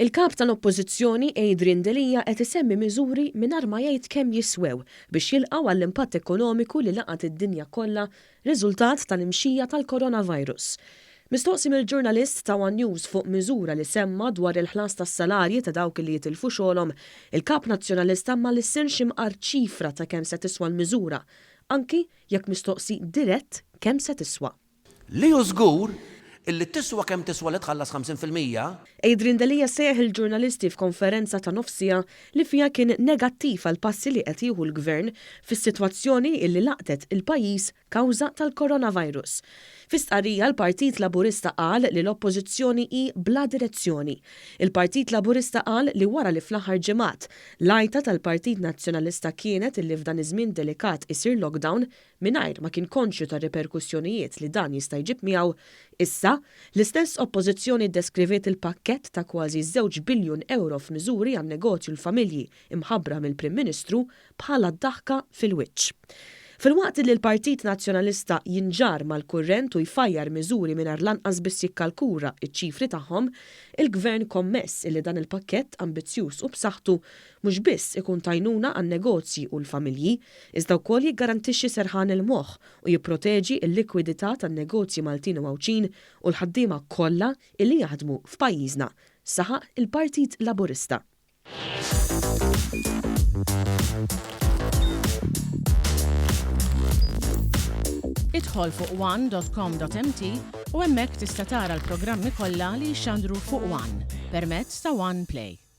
Il-kap tal-Oppożizzjoni Adrian Delija qed isemmi miżuri mingħajr ma jgħid kemm jiswew biex jilqgħu għall-impatt ekonomiku li laqat id-dinja kollha riżultat tal-imxija tal-coronavirus. Mistoqsi mill-ġurnalist ta' One News fuq miżura li semma dwar il-ħlas tas-salarji ta' dawk li jitilfu xogħolhom, il-kap nazzjonalista ma li ssirx imqar ċifra ta' kemm se tiswa l-miżura, anki jekk mistoqsi dirett kemm se tiswa. Li hu żgur illi tiswa kemm tiswa li tħallas 50%. Adrian Delija seħ il-ġurnalisti f'konferenza ta' nofsija li fija kien negattiv għal passi li qed jieħu l-gvern fis-sitwazzjoni illi laqtet il-pajjiż kawża tal-coronavirus. Fis-stqarrija l-Partit Laburista qal li l-Oppożizzjoni hi bla direzzjoni. Il-Partit Laburista qal li wara li fl-aħħar ġimgħat l-għajta tal-Partit Nazzjonalista kienet illi f'dan iż-żmien delikat isir lockdown mingħajr ma kien konxju ta' reperkussjonijiet li dan jista' jġib miegħu. Issa, l-istess oppożizzjoni ddeskriviet il-pakkett ta' kważi 2 biljun euro f'miżuri għan negozju l-familji imħabbra mill-Prim Ministru bħala d-daħka fil-wiċċ. Fil-waqt li l-Partit Nazzjonalista jinġar mal-kurrent u jfajjar miżuri mingħajr lanqas biss jikkalkura iċ-ċifri tagħhom, il-Gvern kommess li dan il-pakkett ambizzjuż u b'saħħtu mhux biss ikun tajnuna għan-negozji u l-familji, iżda wkoll jiggarantixxi serħan il-moħħ u jipproteġi l-likwidità tan-negozji Maltin u Mewċin u l-ħaddiema kollha illi jaħdmu f'pajjiżna, saħaq il-Partit Laburista. Idħol fuq one.com.mt u hemmhekk tista' tara l-programmi kollha li jxandru fuq One permezz ta' One Play.